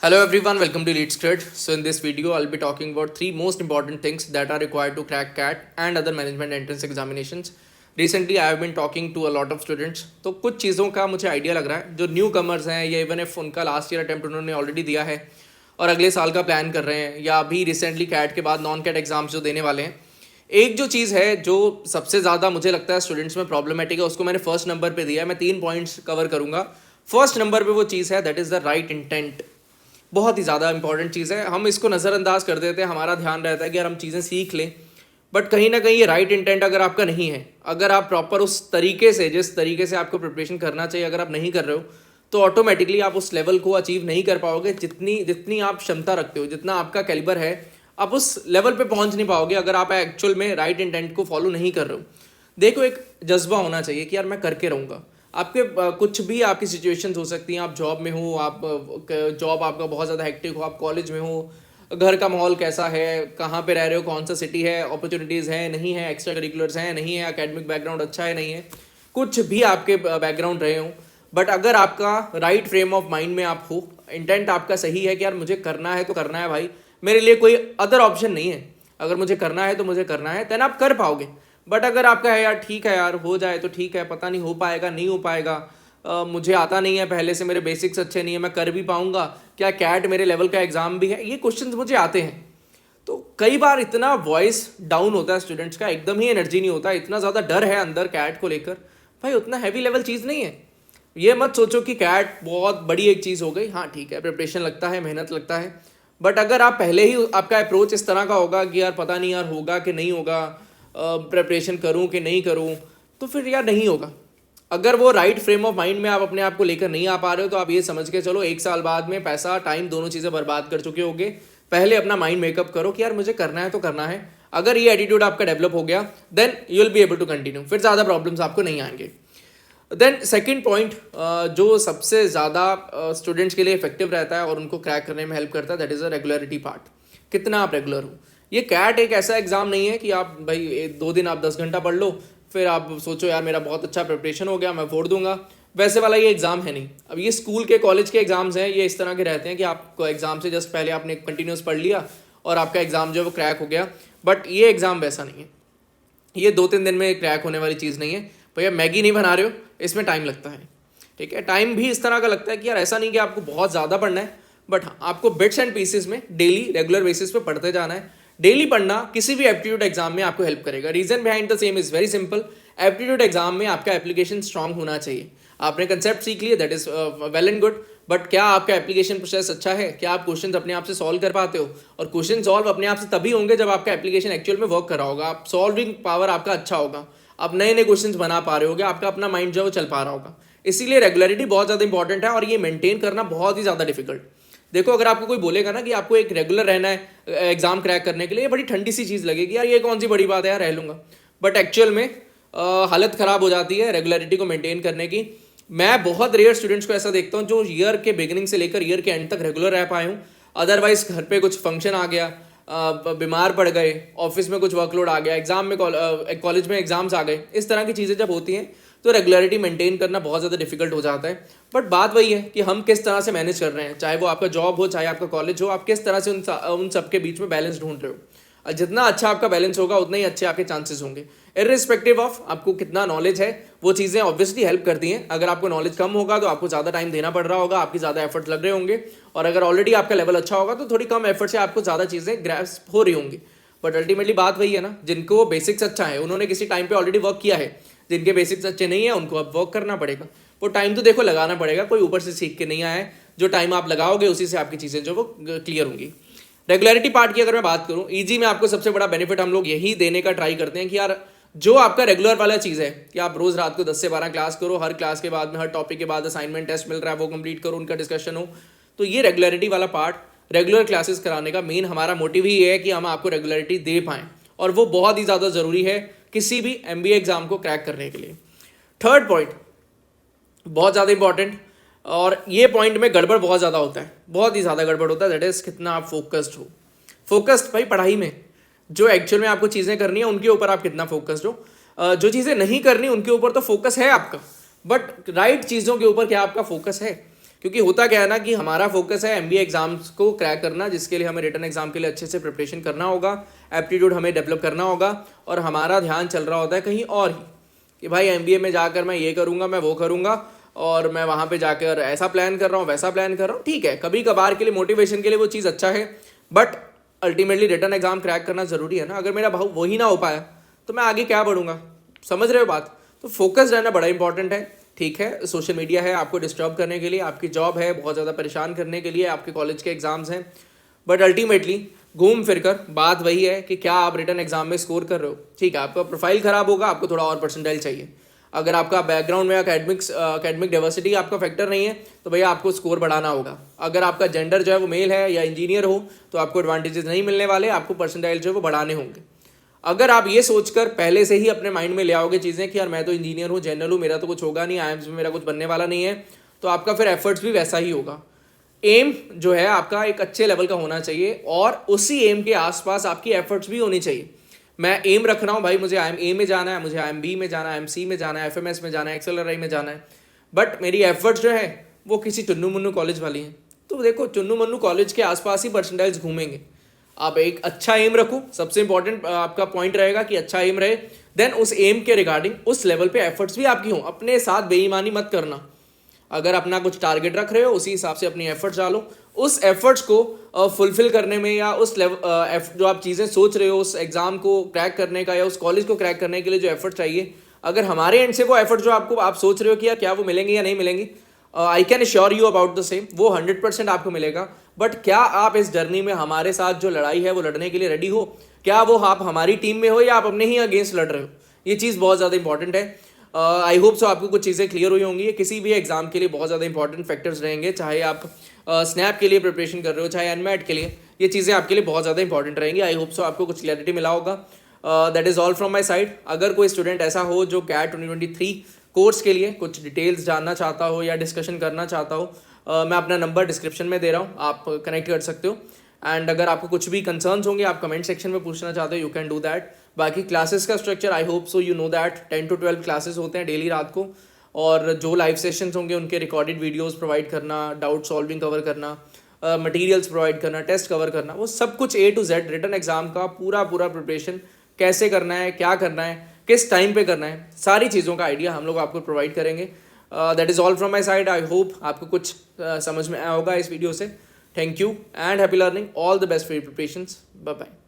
Hello everyone, welcome to Lead Script. So in this video, I'll be talking about three most important things that are required to crack CAT and other management entrance examinations. Recently, I have been talking to a lot of students. तो कुछ चीज़ों का मुझे idea लग रहा है जो new commerce हैं या इवन इफ उनका लास्ट ईयर अटेम्प्ट उन्होंने ऑलरेडी दिया है और अगले साल का प्लान कर रहे हैं या अभी रिसेंटली कैट के बाद नॉन कैट एग्जाम्स जो देने वाले हैं। एक जो चीज़ है जो सबसे ज़्यादा मुझे लगता है स्टूडेंट्स में प्रॉब्लमेटिक है, उसको मैंने फर्स्ट नंबर पे दिया है। मैं 3 पॉइंट्स कवर करूँगा। फर्स्ट नंबर पे वो चीज़ है that is the right intent. बहुत ही ज़्यादा इंपॉर्टेंट चीज़ है। हम इसको नज़रअंदाज कर देते हैं, हमारा ध्यान रहता है कि यार हम चीज़ें सीख लें, बट कहीं ना कहीं ये राइट इंटेंट अगर आपका नहीं है, अगर आप प्रॉपर उस तरीके से जिस तरीके से आपको प्रिपरेशन करना चाहिए अगर आप नहीं कर रहे हो, तो ऑटोमेटिकली आप उस लेवल को अचीव नहीं कर पाओगे। जितनी जितनी आप क्षमता रखते हो, जितना आपका कैलिबर है, आप उस लेवल पे पहुंच नहीं पाओगे अगर आप एक्चुअल में राइट इंटेंट को फॉलो नहीं कर रहे हो। देखो, एक जज्बा होना चाहिए कि यार मैं करके रहूँगा। आपके कुछ भी आपकी सिचुएशंस हो सकती हैं, आप जॉब में हो, आप जॉब आपका बहुत ज़्यादा हेक्टिक हो, आप कॉलेज में हो, घर का माहौल कैसा है, कहाँ पे रह रहे हो, कौन सा सिटी है, अपॉर्चुनिटीज़ हैं नहीं है, एक्स्ट्रा करिकुलर्स हैं नहीं है, एकेडमिक बैकग्राउंड अच्छा है नहीं है, कुछ भी आपके बैकग्राउंड रहे हो, बट अगर आपका राइट फ्रेम ऑफ माइंड में आप हो, इंटेंट आपका सही है कि यार मुझे करना है तो करना है भाई, मेरे लिए कोई अदर ऑप्शन नहीं है, अगर मुझे करना है तो मुझे करना है, देन आप कर पाओगे। बट अगर आपका है यार ठीक है यार हो जाए तो ठीक है, पता नहीं हो पाएगा नहीं हो पाएगा, मुझे आता नहीं है, पहले से मेरे बेसिक्स अच्छे नहीं है, मैं कर भी पाऊंगा क्या, कैट मेरे लेवल का एग्जाम भी है, ये क्वेश्चंस मुझे आते हैं। तो कई बार इतना वॉइस डाउन होता है स्टूडेंट्स का, एकदम ही एनर्जी नहीं होता, इतना ज़्यादा डर है अंदर कैट को लेकर। भाई उतना हैवी लेवल चीज़ नहीं है। ये मत सोचो कि कैट बहुत बड़ी एक चीज़ हो गई। हाँ ठीक है, प्रिपरेशन लगता है, मेहनत लगता है, बट अगर आप पहले ही आपका अप्रोच इस तरह का होगा कि यार पता नहीं यार होगा कि नहीं होगा, प्रिपरेशन करूं कि नहीं करूं, तो फिर यार नहीं होगा। अगर वो राइट फ्रेम ऑफ माइंड में आप अपने आप को लेकर नहीं आ पा रहे हो, तो आप ये समझ के चलो 1 साल बाद में पैसा टाइम दोनों चीज़ें बर्बाद कर चुके होगे। पहले अपना माइंड मेकअप करो कि यार मुझे करना है तो करना है। अगर ये एटीट्यूड आपका डेवलप हो गया, then you will be able to continue, फिर ज़्यादा प्रॉब्लम्स आपको नहीं आएंगे। देन सेकेंड पॉइंट जो सबसे ज़्यादा स्टूडेंट्स के लिए इफेक्टिव रहता है और उनको क्रैक करने में हेल्प करता है, that is a regularity part. कितना आप रेगुलर हो। ये कैट एक ऐसा एग्ज़ाम नहीं है कि आप भाई 2 दिन आप 10 घंटा पढ़ लो, फिर आप सोचो यार मेरा बहुत अच्छा प्रिपरेशन हो गया मैं वोट दूंगा, वैसे वाला ये एग्ज़ाम है नहीं। अब ये स्कूल के कॉलेज के एग्ज़ाम्स हैं, ये इस तरह के रहते हैं कि आपको एग्ज़ाम से जस्ट पहले आपने कंटिन्यूस पढ़ लिया और आपका एग्ज़ाम जो है वो क्रैक हो गया। बट ये एग्ज़ाम वैसा नहीं है, ये 2-3 दिन में क्रैक होने वाली चीज़ नहीं है। भैया मैगी नहीं बना रहे हो, इसमें टाइम लगता है। ठीक है, टाइम भी इस तरह का लगता है कि यार ऐसा नहीं कि आपको बहुत ज़्यादा पढ़ना है, बट हाँ आपको बिट्स एंड पीसेस में डेली रेगुलर बेसिस पे पढ़ते जाना है। डेली पढ़ना किसी भी एप्टीट्यूड एग्जाम में आपको हेल्प करेगा। Reason behind the same is very simple. Aptitude exam में आपका एप्लीकेशन स्ट्रांग होना चाहिए। आपने कंसेप्ट सीख लिए, that is well and good, but क्या आपका एप्लीकेशन प्रोसेस अच्छा है, क्या आप क्वेश्चंस अपने आप से सॉल्व कर पाते हो। और क्वेश्चन सॉल्व अपने आप से तभी होंगे जब आपका एप्लीकेशन एक्चुअल में वर्क कर रहा होगा, आप सॉल्विंग पावर आपका अच्छा होगा, आप नए नए क्वेश्चंस बना पा रहे होगे, आपका अपना माइंड जो है वो चल पा रहा होगा। इसीलिए रेगुलरिटी बहुत ज़्यादा इंपॉर्टेंट है और ये मेंटेन करना बहुत ही ज़्यादा डिफिकल्ट। देखो, अगर आपको कोई बोलेगा ना कि आपको एक रेगुलर रहना है एग्जाम क्रैक करने के लिए, ये बड़ी ठंडी सी चीज़ लगेगी, यार ये कौन सी बड़ी बात है यार रह लूँगा, बट एक्चुअल में हालत ख़राब हो जाती है रेगुलरिटी को मेंटेन करने की। मैं बहुत रेयर स्टूडेंट्स को ऐसा देखता हूँ जो ईयर के बिगिनिंग से लेकर ईयर के एंड तक रेगुलर रह पाए हूँ। अदरवाइज घर पे कुछ फंक्शन आ गया, बीमार पड़ गए, ऑफिस में कुछ वर्कलोड आ गया, एग्जाम में कॉलेज में एग्जाम्स आ गए, इस तरह की चीज़ें जब होती हैं तो रेगुलरिटी मेंटेन करना बहुत ज़्यादा डिफिकल्ट हो जाता है। बट बात वही है कि हम किस तरह से मैनेज कर रहे हैं, चाहे वो आपका जॉब हो चाहे आपका कॉलेज हो, आप किस तरह से उन सब के बीच में बैलेंस ढूंढ रहे हो। और जितना अच्छा आपका बैलेंस होगा उतना ही अच्छे आपके चांसेस होंगे। इर्रिस्पेक्टिव ऑफ आपको कितना नॉलेज है, वो चीज़ें ऑब्वियसली हेल्प करती हैं। अगर आपको नॉलेज कम होगा तो आपको ज़्यादा टाइम देना पड़ रहा होगा, आपकी ज़्यादा एफर्ट्स लग रहे होंगे, और अगर ऑलरेडी आपका लेवल अच्छा होगा तो थोड़ी कम एफर्ट से आपको ज़्यादा चीज़ें ग्रैस्प हो रही होंगी। बट अल्टीमेटली बात वही है ना, जिनको बेसिक्स अच्छा है उन्होंने किसी टाइम पे ऑलरेडी वर्क किया है, जिनके बेसिक्स अच्छे नहीं है उनको अब वर्क करना पड़ेगा। वो टाइम तो देखो लगाना पड़ेगा, कोई ऊपर से सीख के नहीं आया है। जो टाइम आप लगाओगे उसी से आपकी चीज़ें जो वो क्लियर होंगी। रेगुलरिटी पार्ट की अगर मैं बात करूं, ईजी में आपको सबसे बड़ा बेनिफिट हम लोग यही देने का ट्राई करते हैं कि यार जो आपका रेगुलर वाला चीज़ है कि आप रोज़ रात को 10 से 12 क्लास करो, हर क्लास के बाद में हर टॉपिक के बाद असाइनमेंट टेस्ट मिल रहा है वो कंप्लीट करो, उनका डिस्कशन हो। तो ये रेगुलरिटी वाला पार्ट, रेगुलर क्लासेस कराने का मेन हमारा मोटिव ही है कि हम आपको रेगुलरिटी दे पाएँ, और वो बहुत ही ज़्यादा ज़रूरी है किसी भी MBA एग्जाम को क्रैक करने के लिए। थर्ड पॉइंट बहुत ज़्यादा इंपॉर्टेंट, और ये पॉइंट में गड़बड़ बहुत ज़्यादा होता है, बहुत ही ज़्यादा गड़बड़ होता है, दैट इज़ कितना आप फोकस्ड हो। फोकस्ड भाई पढ़ाई में जो एक्चुअल में आपको चीज़ें करनी है उनके ऊपर आप कितना फोकस्ड हो। जो चीज़ें नहीं करनी उनके ऊपर तो फोकस है आपका, बट राइट चीज़ों के ऊपर क्या आपका फोकस है। क्योंकि होता क्या है ना कि हमारा फोकस है एमबीए एग्जाम्स को क्रैक करना, जिसके लिए हमें रिटन एग्जाम के लिए अच्छे से प्रिपरेशन करना होगा, एप्टीट्यूड हमें डेवलप करना होगा, और हमारा ध्यान चल रहा होता है कहीं और ही कि भाई एमबीए में जाकर मैं ये करूँगा, मैं वो करूँगा, और मैं वहाँ पे जाकर ऐसा प्लान कर रहा हूँ, वैसा प्लान कर रहा हूँ। ठीक है, कभी कभार के लिए मोटिवेशन के लिए वो चीज़ अच्छा है, but ultimately written exam crack करना ज़रूरी है ना। अगर मेरा भाव वही ना हो पाया तो मैं आगे क्या बढ़ूंगा, समझ रहे हो बात। तो फोकस रहना बड़ा इंपॉर्टेंट है। ठीक है, सोशल मीडिया है आपको डिस्टर्ब करने के लिए, आपकी जॉब है बहुत ज़्यादा परेशान करने के लिए, आपके कॉलेज के एग्जाम्स हैं, बट अल्टीमेटली घूम फिर कर बात वही है कि क्या आप रिटन एग्जाम में स्कोर कर रहे हो। ठीक है, आपका प्रोफाइल खराब होगा, आपको थोड़ा और परसेंटाइल चाहिए। अगर आपका बैकग्राउंड में अकेडमिक डाइवर्सिटी आपका फैक्टर नहीं है तो भैया आपको स्कोर बढ़ाना होगा। अगर आपका जेंडर जो है वो मेल है या इंजीनियर हो तो आपको एडवांटेजेस नहीं मिलने वाले, आपको परसेंटाइल जो है वो बढ़ाने होंगे। अगर आप ये सोचकर पहले से ही अपने माइंड में ले आओगे चीज़ें कि यार मैं तो इंजीनियर हूँ, जनरल हूँ, मेरा तो कुछ होगा नहीं, आईएम्स में मेरा कुछ बनने वाला नहीं है, तो आपका फिर एफर्ट्स भी वैसा ही होगा। एम जो है आपका एक अच्छे लेवल का होना चाहिए, और उसी एम के आसपास आपकी एफर्ट्स भी होनी चाहिए। मैं एम रख रहा हूँ भाई, मुझे आई एम ए में जाना है, मुझे आई एम बी में जाना है, आई एम सी में जाना है, एफएमएस में जाना है, एक्सेलराई में जाना है, बट मेरी एफर्ट्स जो है वो किसी चुन्नू मुन्नू कॉलेज वाली हैं। तो देखो, चुन्नू मुन्नू कॉलेज के आसपास ही परसेंटाइल्स घूमेंगे। आप एक अच्छा एम रखो, सबसे इंपॉर्टेंट आपका पॉइंट रहेगा कि अच्छा एम रहे, देन उस एम के रिगार्डिंग उस लेवल पे एफर्ट्स भी आपकी हों। अपने साथ बेईमानी मत करना। अगर अपना कुछ टारगेट रख रहे हो उसी हिसाब से अपनी एफर्ट्स डालो। उस एफर्ट्स को फुलफिल करने में, या उस लेवल जो आप चीज़ें सोच रहे हो उस एग्ज़ाम को क्रैक करने का या उस कॉलेज को क्रैक करने के लिए जो एफर्ट चाहिए, अगर हमारे एंड से वो एफर्ट जो आप सोच रहे हो कि यार क्या वो मिलेंगे या नहीं मिलेंगे, I can sure you about the same, वो 100% आपको मिलेगा। बट क्या आप इस जर्नी में हमारे साथ जो लड़ाई है वो लड़ने के लिए रेडी हो? क्या वो आप हमारी टीम में हो या आप अपने ही अगेंस्ट लड़ रहे हो? ये चीज़ बहुत ज़्यादा इंपॉर्टेंट है। आई होप सो आपको कुछ चीज़ें क्लियर हुई होंगी। किसी भी एग्जाम के लिए बहुत ज़्यादा इंपॉर्टेंट फैक्टर्स रहेंगे, चाहे आप स्नैप के लिए प्रिपरेशन कर रहे हो, चाहे एनमैट के लिए, ये चीज़ें आपके लिए बहुत ज़्यादा इंपॉर्टेंट रहेंगी। आई होप सो आपको कुछ क्लैरिटी मिला होगा। That is all from my side. अगर कोई स्टूडेंट ऐसा हो जो कैट 2023 कोर्स के लिए कुछ डिटेल्स जानना चाहता हो या डिस्कशन करना चाहता हो, मैं अपना नंबर डिस्क्रिप्शन में दे रहा हूँ, आप कनेक्ट कर सकते हो। एंड अगर आपको कुछ भी कंसर्न्स होंगे, आप कमेंट सेक्शन में पूछना चाहते हो, यू कैन डू दैट। बाकी क्लासेस का structure I hope so you know that 10 to 12 classes होते हैं डेली रात को, और जो लाइव सेशंस होंगे उनके रिकॉर्डेड वीडियोस प्रोवाइड करना, डाउट सॉल्विंग कवर करना, मटेरियल्स प्रोवाइड करना, टेस्ट कवर करना, वो सब कुछ A to Z written exam का पूरा प्रिपरेशन कैसे करना है, क्या करना है, किस टाइम पे करना है, सारी चीज़ों का आइडिया हम लोग आपको प्रोवाइड करेंगे। That is all from my side. I hope आपको कुछ समझ में आया होगा इस वीडियो से। Thank you and happy learning. All the best for your preparations. Bye bye.